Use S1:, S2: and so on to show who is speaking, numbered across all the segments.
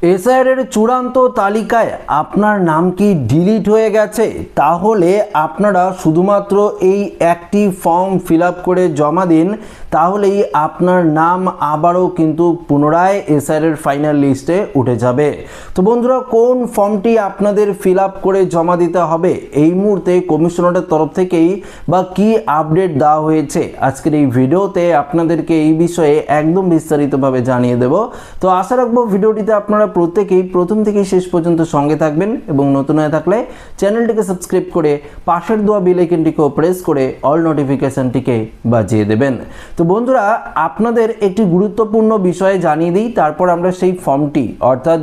S1: SIR চূড়ান্ত তালিকায় আপনার নাম কি ডিলিট হয়ে গেছে? তাহলে আপনারা শুধুমাত্র এই একটি ফর্ম ফিল আপ করে জমা দিন, তাহলেই আপনার নাম আবারও কিন্তু পুনরায় এসআইআর ফাইনাল লিস্টে উঠে যাবে। তো বন্ধুরা, কোন ফর্মটি আপনাদের ফিল আপ করে জমা দিতে হবে এই মুহূর্তে কমিশনারের তরফ থেকেই বা কি আপডেট দেওয়া হয়েছে আজকের এই ভিডিওতে আপনাদেরকে এই বিষয়ে একদম বিস্তারিতভাবে জানিয়ে দেব। তো আশা রাখবো ভিডিওটিতে আপনারা প্রত্যেকেই প্রথম থেকে শেষ পর্যন্ত সঙ্গে থাকবেন এবং নতুন হয়ে থাকলে চ্যানেলটিকে সাবস্ক্রাইব করে পাশের দেওয়া বেল আইকনটিকেও প্রেস করে অল নোটিফিকেশনটিকে বাজিয়ে দেবেন। তো বন্ধুরা, আপনাদের একটি গুরুত্বপূর্ণ বিষয়ে জানিয়ে দিই, তারপর আমরা সেই ফর্মটি অর্থাৎ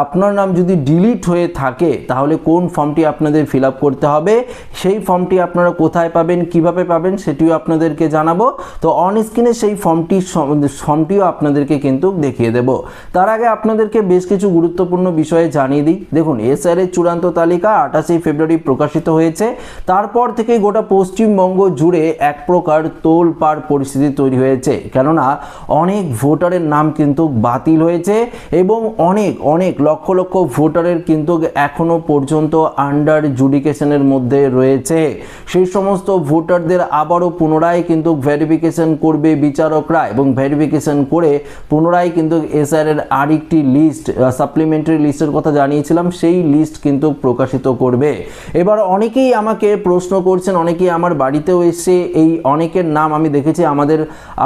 S1: আপনার নাম যদি ডিলিট হয়ে থাকে তাহলে কোন ফর্মটি আপনাদের ফিল আপ করতে হবে, সেই ফর্মটি আপনারা কোথায় পাবেন, কিভাবে পাবেন সেটিও আপনাদেরকে জানাবো। তো অন স্ক্রিনে সেই ফর্মটিও আপনাদেরকে কিন্তু দেখিয়ে দেব। তার আগে আপনাদেরকে বেশ কিছু গুরুত্বপূর্ণ বিষয়ে জানিয়ে দিই। দেখুন, এসআইআর এর চূড়ান্ত তালিকা 28 ফেব্রুয়ারি প্রকাশিত হয়েছে। তারপর থেকে গোটা পশ্চিমবঙ্গ জুড়ে এক প্রকার তোলপাড় পরিস্থিতি তৈরি হয়েছে, কেননা অনেক ভোটারের নাম কিন্তু বাতিল হয়েছে এবং অনেক লক্ষ লক্ষ ভোটারের কিন্তু এখনো পর্যন্ত আন্ডার জুডিকেশনের মধ্যে রয়েছে। সেই সমস্ত ভোটারদের আবারও পুনরায় কিন্তু ভেরিফিকেশন করবে বিচারকরা এবং ভেরিফিকেশন করে পুনরায় কিন্তু এসআইআর এর আরেকটি লিস্ট, সাপ্লিমেন্টারি লিস্টের কথা জানিয়েছিলাম, সেই লিস্ট কিন্তু প্রকাশিত করবে। এবার অনেকেই আমাকে প্রশ্ন করছেন, অনেকেই আমার বাড়িতেও এসে এই অনেকের নাম আমি দেখেছি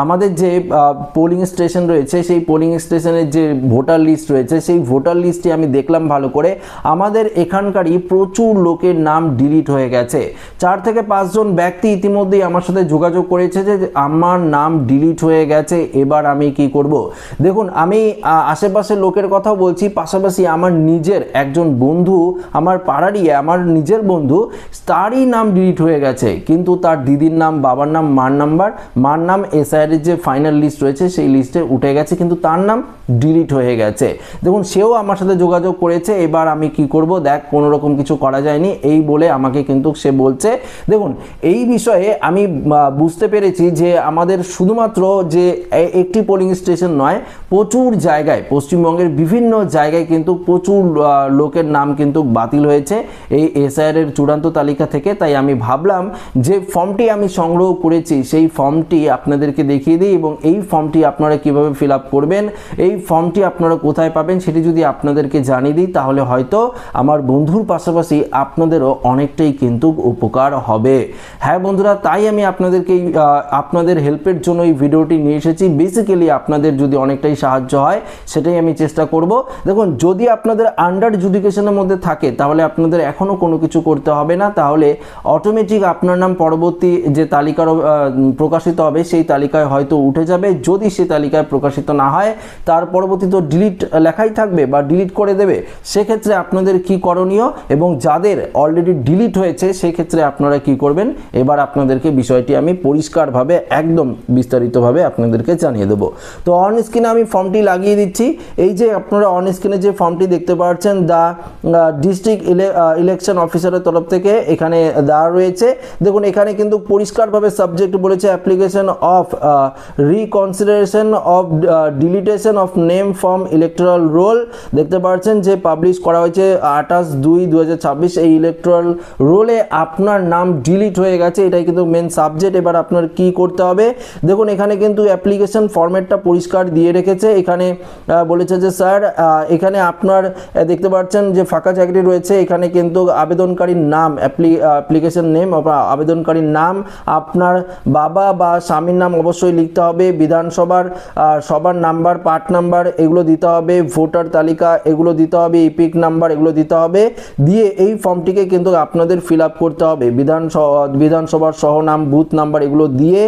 S1: আমাদের যে পোলিং স্টেশন রয়েছে সেই পোলিং স্টেশনের যে ভোটার লিস্ট রয়েছে সেই ভোটার লিস্টটি আমি দেখলাম ভালো করে, আমাদের এখানকারই প্রচুর লোকের নাম ডিলিট হয়ে গেছে। 4 থেকে 5 জন ব্যক্তি ইতিমধ্যেই আমার সাথে যোগাযোগ করেছে যে আমার নাম ডিলিট হয়ে গেছে, এবার আমি কি করব। দেখুন, আমি আশেপাশের লোকের কথাও বলছি, পাশাপাশি আমার নিজের একজন বন্ধু, আমার পাড়ারই আমার নিজের বন্ধু, তারই নাম ডিলিট হয়ে গেছে, কিন্তু তার দিদির নাম, বাবার নাম, মার নাম এসআইআর এর যে ফাইনাল লিস্ট রয়েছে সেই লিস্টে উঠে গেছে, কিন্তু তার নাম ডিলিট হয়ে গেছে। দেখুন, সেও আমার সাথে যোগাযোগ করেছে, এবার আমি কি করব, দেখ কোনো রকম কিছু করা যায়নি এই বলে আমাকে কিন্তু সে বলছে। দেখুন, এই বিষয়ে আমি বুঝতে পেরেছি যে আমাদের শুধুমাত্র যে একটি পোলিং স্টেশন নয়, প্রচুর জায়গায় পশ্চিমবঙ্গের বিভিন্ন জায়গায় কিন্তু প্রচুর লোকের নাম কিন্তু বাতিল হয়েছে এই এসআইআর এর চূড়ান্ত তালিকা থেকে। তাই আমি ভাবলাম যে ফর্মটি আমি সংগ্রহ করেছি সেই ফর্মটি আপনাদেরকে দেখিয়ে দিই এবং এই ফর্মটি আপনারা কিভাবে ফিল আপ করবেন, এই ফর্মটি আপনারা কোথায় পাবেন সেটি যদি আপনাদেরকে জানিয়ে দিই, তাহলে হয়তো আমার বন্ধুর পাশাপাশি আপনাদেরও অনেকটাই কিন্তু উপকার হবে। হ্যাঁ বন্ধুরা, তাই আমি আপনাদেরকে আপনাদের হেল্পের জন্য এই ভিডিওটি নিয়ে এসেছি। বেসিক্যালি আপনাদের যদি অনেকটাই সাহায্য হয় সেটাই আমি চেষ্টা করব। দেখুন, যদি আপনাদের আন্ডার জুডিকেশনের মধ্যে থাকে তাহলে আপনাদের এখনও কোনো কিছু করতে হবে না, তাহলে অটোমেটিক আপনার নাম পরবর্তী যে তালিকার প্রকাশিত হবে সেই তালিকায় হয়তো উঠে যাবে। যদি সে তালিকায় প্রকাশিত না হয় তার পরবর্তী তো ডিলিট লেখাই থাকবে বা ডিলিট করে দেবে। সেক্ষেত্রে আপনাদের কি করণীয় এবং যাদের অলরেডি ডিলিট হয়েছে সেক্ষেত্রে আপনারা কি করবেন, এবার আপনাদেরকে বিষয়টি আমি পরিষ্কারভাবে একদম বিস্তারিতভাবে আপনাদেরকে জানিয়ে দেবো। তো অন স্ক্রিনে আমি ফর্মটি লাগিয়ে দিচ্ছি। এই যে আপনারা অন স্ক্রিনে যে ফর্মটি দেখতে পাচ্ছেন, দ্য ডিস্ট্রিক্ট ইলেকশন অফিসারের তরফ থেকে এখানে দেওয়া রয়েছে। দেখুন, এখানে কিন্তু পরিষ্কারভাবে সাবজেক্ট বলেছে application of reconsideration of ডিলিটেশন of name from electoral role. দেখতে পাচ্ছেন যে পাবলিশ করা হয়েছে 28/2/2026। এই ইলেকটোরাল রোলে আপনার নাম ডিলিট হয়ে গেছে, এটাই কিন্তু মেন সাবজেক্ট। এবার আপনার কি করতে হবে, দেখুন এখানে কিন্তু অ্যাপ্লিকেশন ফরম্যাটটা পরিষ্কার দিয়ে রেখেছে। এখানে বলেছে যে স্যার, এখানে আপনার দেখতে পাচ্ছেন যে ফাঁকা চাকরি রয়েছে, এখানে কিন্তু আবেদনকারীর নাম, অ্যাপ্লিকেশন নেম, আবেদনকারীর নাম, আপনার বাবা বা স্বামীর নাম অবশ্যই লিখতে হবে, বিধানসভার সবার নাম্বার, পার্ট নাম্বার এগুলো দিতে হবে, ভোটার তালিকা এগুলো দিতে হবে, ইপিক নাম্বার এগুলো দিতে হবে, দিয়ে এই ফর্মটিকে কিন্তু আপনাদের ফিল আপ করতে হবে। বিধানসভার সহনাম, বুথ নাম্বার এগুলো দিয়ে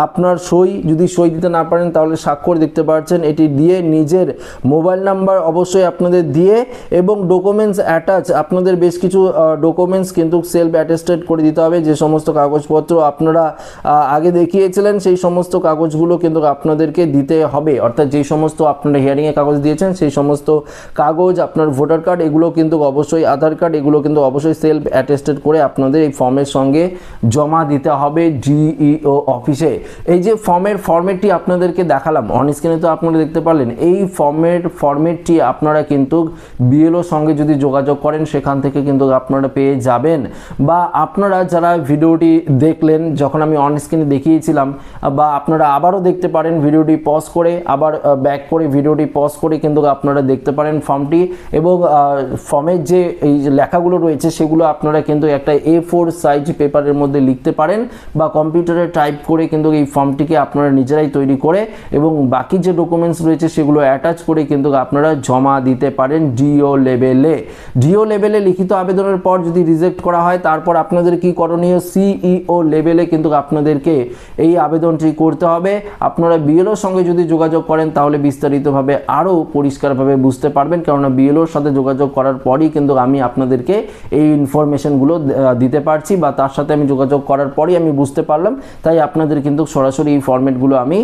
S1: আপনার সই, যদি সই দিতে না পারেন তাহলে স্বাক্ষর দেখতে পাচ্ছেন, এটি দিয়ে নিজের মোবাইল নাম্বার অবশ্যই আপনাদের দিয়ে এবং ডকুমেন্টস অ্যাটাচ, আপনাদের বেশ কিছু ডকুমেন্টস কিন্তু সেলফ অ্যাটেস্টেড করে দিতে হবে। যে সমস্ত কাগজপত্র আপনারা আগে দেখিয়েছিলেন সেই সমস্ত কাগজগুলো কিন্তু আপনাদেরকে দিতে হবে, অর্থাৎ যে সমস্ত আপনারা হিয়ারিংয়ে কাগজ দিয়েছেন সেই সমস্ত কাগজ, আপনার ভোটার কার্ড এগুলো কিন্তু অবশ্যই, আধার কার্ড এগুলো কিন্তু অবশ্যই সেলফ অ্যাটেস্টেড করে আপনাদের এই ফর্মের সঙ্গে জমা দিতে হবে ডিইও অফিসে। এই যে ফর্মেটটি আপনাদেরকে দেখালাম অন স্ক্রিনে, তো আপনারা দেখতে পারলেন এই ফর্মের ফরম্যাটটি আপনারা কিন্তু বিএলও সঙ্গে যদি যোগাযোগ করেন সেখান থেকে কিন্তু আপনারা পেয়ে যাবেন। বা আপনারা যারা ভিডিওটি দেখলেন যখন আমি অন স্ক্রিনে দেখিয়েছিলাম, বা আপনারা আবারও দেখতে পারেন ভিডিওটি পজ করে, আবার ব্যাক করে ভিডিওটি পজ করে কিন্তু আপনারা দেখতে পারেন ফর্মটি। এবং ফর্মের যে এই লেখাগুলো রয়েছে সেগুলো আপনারা কিন্তু একটা A4 সাইজ পেপারের মধ্যে লিখতে পারেন, বা কম্পিউটারে টাইপ করে কিন্তু এই ফর্মটিকে আপনারা নিজেরাই তৈরি করে এবং বাকি যে ডকুমেন্টস রয়েছে সেগুলো অ্যাটাচ করে কিন্তু আপনারা জমা দিতে পারেন ডিও লেভেলে। ডিও লেভেলে লিখিত আবেদনের পর যদি রিজেক্ট করা হয় তারপর আপনাদের কি করণীয়, সিইও লেভেলে কিন্তু আপনাদেরকে এই আবেদনটি করতে হবে। আপনারা বিএলওর সঙ্গে যদি যোগাযোগ করেন তাহলে বিস্তারিতভাবে আরও পরিষ্কারভাবে বুঝতে পারবেন, কেননা বিএলওর সাথে যোগাযোগ করার পরই কিন্তু আমি আপনাদেরকে এই ইনফরমেশনগুলো দিতে পারছি, বা তার সাথে আমি যোগাযোগ করার পরই আমি বুঝতে পারলাম, তাই আপনাদের কিন্তু সরাসরি এই ফরম্যাটগুলো আমি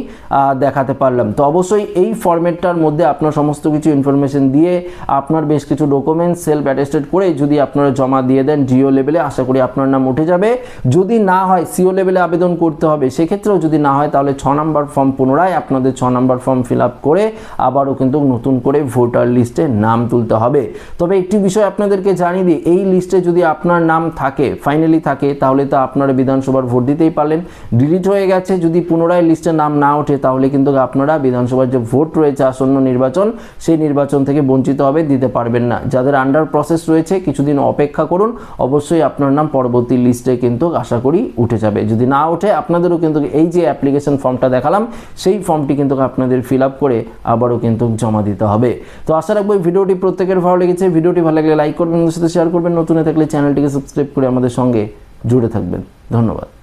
S1: দেখাতে পারলাম। তো অবশ্যই এই ফরম্যাটটার মধ্যে আপনার সমস্ত কিছু ইনফরমেশন দিয়ে আপনার বেশ কিছু ডকুমেন্টস সেলফ অ্যাটেস্টেড করে যদি আপনারা জমা দিয়ে দেন ডিও লেভেলে, আশা করি আপনার নাম উঠে যাবে। যদি না হয় সিও লেভেলে আবেদন করতে হবে, সেক্ষেত্রেও যদি না হয় তাহলে 6 নম্বর ফর্ম পুনরায় আপনাদের 6 নম্বর ফর্ম ফিল আপ করে আবারও কিন্তু নতুন করে ভোটার লিস্টে নাম তুলতে হবে। তবে একটি বিষয় আপনাদেরকে জানিয়ে দিই, এই লিস্টে যদি আপনার নাম থাকে, ফাইনালি থাকে, তাহলে তো আপনারা বিধানসভার ভোট দিতেই পারলেন। ডিলিট হয়ে গেছে যদি পুনরায় লিস্টে নাম না ওঠে তাহলে কিন্তু আপনারা বিধানসভার যে ভোট রয়েছে আসন্ন নির্বাচন, সেই নির্বাচন থেকে বঞ্চিত হবে, দিতে পারবেন না। যাদের আন্ডার প্রসেস রয়েছে কিছুদিন অপেক্ষা করুন, অবশ্যই আপনার নাম পরবর্তী লিস্টে কিন্তু আশা করি উঠে যাবে। যদি না ওঠে আপনাদেরও কিন্তু এই যে অ্যাপ্লিকেশন ফর্মটা দেখালাম সেই ফর্মটি কিন্তু আপনাদের ফিল আপ করে আবারও কিন্তু জমা দিতে হবে। তো আশা রাখবো এই ভিডিওটি প্রত্যেকের ভালো লেগেছে। ভিডিওটি ভালো লাগলে লাইক করবেন, সাথে শেয়ার করবেন, নতুন থাকলে চ্যানেলটিকে সাবস্ক্রাইব করে আমাদের সঙ্গে জুড়ে থাকবেন। ধন্যবাদ।